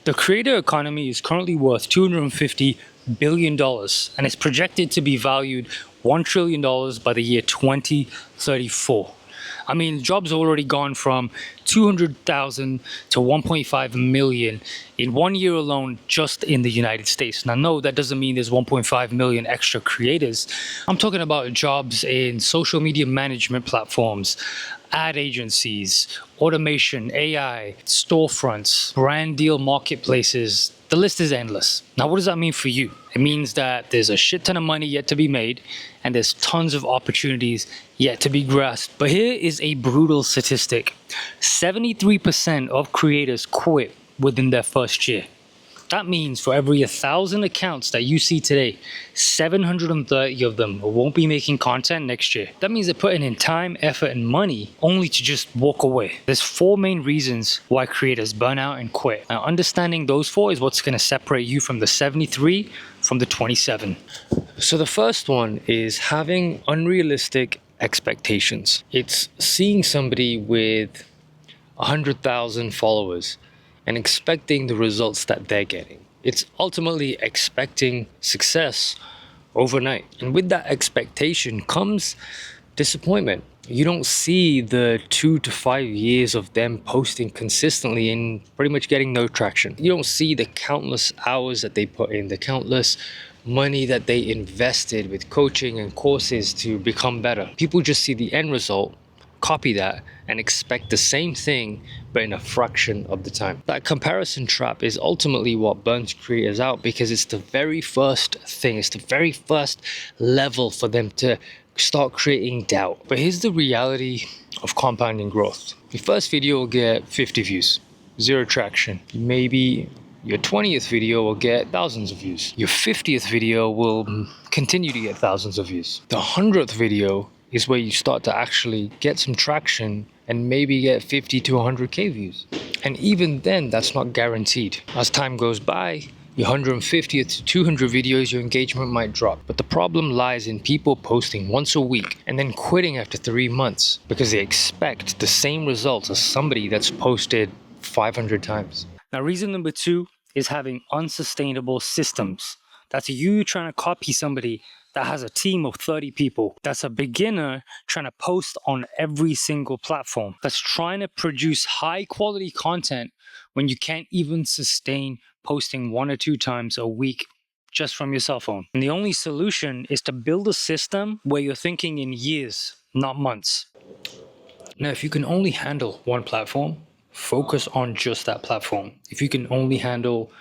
The creator economy is currently worth $250 billion and is projected to be valued $1 trillion by the year 2034. I mean, jobs have already gone from 200,000 to 1.5 million in 1 year alone just in the United States. Now, no, that doesn't mean there's 1.5 million extra creators. I'm talking about jobs in social media management platforms, ad agencies, automation, AI, storefronts, brand deal marketplaces. The list is endless. Now, what does that mean for you? It means that there's a shit ton of money yet to be made and there's tons of opportunities yet to be grasped. But here is a brutal statistic. 73% of creators quit within their first year. That means for every 1,000 accounts that you see today, 730 of them won't be making content next year. That means they're putting in time, effort, and money only to just walk away. There's 4 main reasons why creators burn out and quit. Now, understanding those 4 is what's going to separate you from the 73 from the 27. So the first one is having unrealistic expectations. It's seeing somebody with 100,000 followers and expecting the results that they're getting. It's ultimately expecting success overnight. And with that expectation comes disappointment. You don't see the 2 to 5 years of them posting consistently and pretty much getting no traction. You don't see the countless hours that they put in, the countless money that they invested with coaching and courses to become better. People just see the end result, copy that, and expect the same thing but in a fraction of the time. That comparison trap is ultimately what burns creators out, because it's the very first thing, it's the very first level for them to start creating doubt. But here's the reality of compounding growth. Your first video will get 50 views, 0 traction. Maybe your 20th video will get thousands of views. Your 50th video will continue to get thousands of views. The 100th video is where you start to actually get some traction and maybe get 50 to 100k views. And even then, that's not guaranteed. As time goes by, your 150 to 200 videos, your engagement might drop. But the problem lies in people posting once a week and then quitting after 3 months because they expect the same results as somebody that's posted 500 times. Now, reason number 2 is having unsustainable systems. That's you trying to copy somebody that has a team of 30 people. That's a beginner trying to post on every single platform. That's trying to produce high quality content when you can't even sustain posting 1 or 2 times a week just from your cell phone. And the only solution is to build a system where you're thinking in years, not months. Now, if you can only handle one platform, focus on just that platform. If you can only handle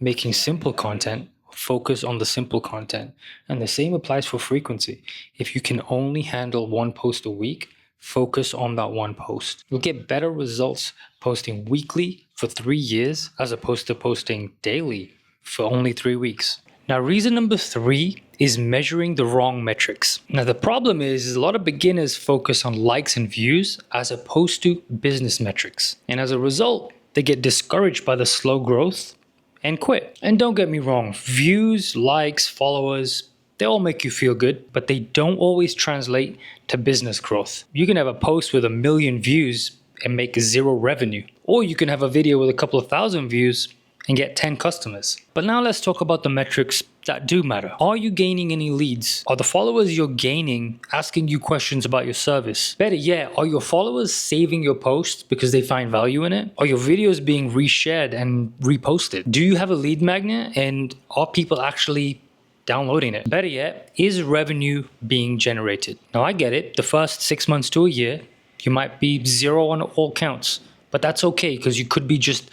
making simple content, focus on the simple content. And the same applies for frequency. If you can only handle 1 post a week, focus on that 1 post. You'll get better results posting weekly for 3 years as opposed to posting daily for only 3 weeks. Now, reason number 3 is measuring the wrong metrics. Now, the problem is a lot of beginners focus on likes and views as opposed to business metrics. And as a result, they get discouraged by the slow growth and quit. And don't get me wrong, views, likes, followers, they all make you feel good, but they don't always translate to business growth. You can have a post with 1 million views and make 0 revenue, or you can have a video with a couple of thousand views and get 10 customers. But now let's talk about the metrics that do matter. Are you gaining any leads? Are the followers you're gaining asking you questions about your service? Better yet, are your followers saving your posts because they find value in it? Are your videos being reshared and reposted? Do you have a lead magnet, and are people actually downloading it? Better yet, is revenue being generated? Now, I get it. The first 6 months to a year, you might be 0 on all counts, but that's okay because you could be just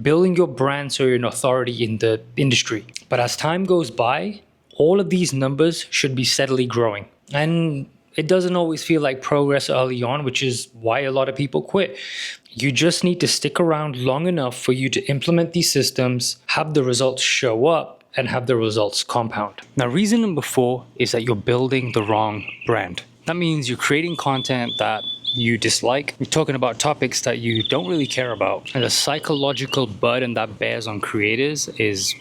building your brand so you're an authority in the industry. But as time goes by, all of these numbers should be steadily growing. And it doesn't always feel like progress early on, which is why a lot of people quit. You just need to stick around long enough for you to implement these systems, have the results show up, and have the results compound. Now, reason number 4 is that you're building the wrong brand. That means you're creating content that you dislike. You're talking about topics that you don't really care about. And the psychological burden that bears on creators is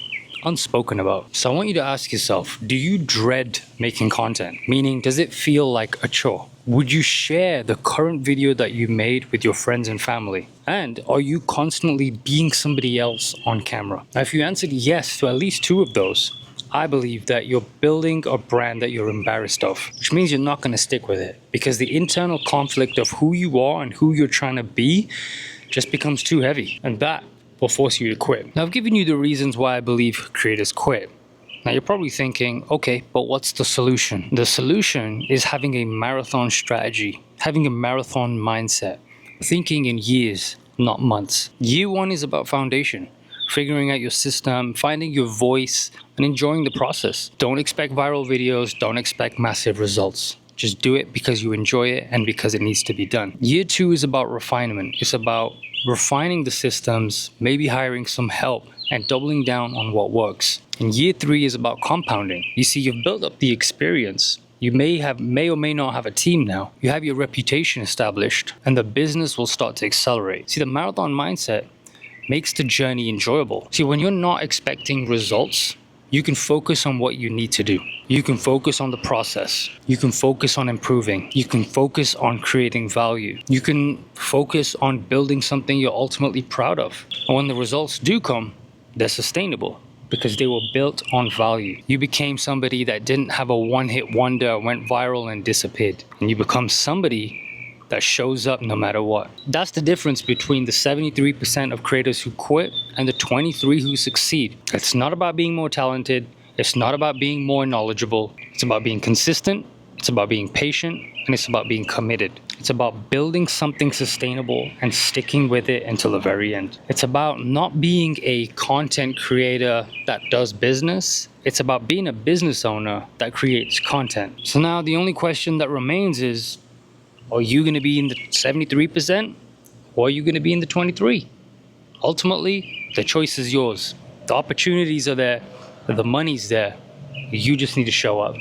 unspoken about. So I want you to ask yourself, do you dread making content? Meaning, does it feel like a chore? Would you share the current video that you made with your friends and family? And are you constantly being somebody else on camera? Now, if you answered yes to at least two of those, I believe that you're building a brand that you're embarrassed of, which means you're not going to stick with it, because the internal conflict of who you are and who you're trying to be just becomes too heavy, and that will force you to quit. Now, I've given you the reasons why I believe creators quit. Now, you're probably thinking, okay, but what's the solution? The solution is having a marathon strategy, having a marathon mindset, thinking in years, not months. Year one is about foundation, figuring out your system, finding your voice, and enjoying the process. Don't expect viral videos, don't expect massive results. Just do it because you enjoy it and because it needs to be done. Year two is about refinement. It's about refining the systems, maybe hiring some help, and doubling down on what works. And year three is about compounding. You see, you've built up the experience. You may or may not have a team now. You have your reputation established, and the business will start to accelerate. See, the marathon mindset makes the journey enjoyable. See, when you're not expecting results, you can focus on what you need to do. You can focus on the process. You can focus on improving. You can focus on creating value. You can focus on building something you're ultimately proud of. And when the results do come, they're sustainable because they were built on value. You became somebody that didn't have a one-hit wonder, went viral and disappeared. And you become somebody that shows up no matter what. That's the difference between the 73% of creators who quit and the 23% who succeed. It's not about being more talented. It's not about being more knowledgeable. It's about being consistent. It's about being patient. And it's about being committed. It's about building something sustainable and sticking with it until the very end. It's about not being a content creator that does business. It's about being a business owner that creates content. So now the only question that remains is, are you going to be in the 73% or are you going to be in the 23%? Ultimately, the choice is yours. The opportunities are there, the money's there. You just need to show up.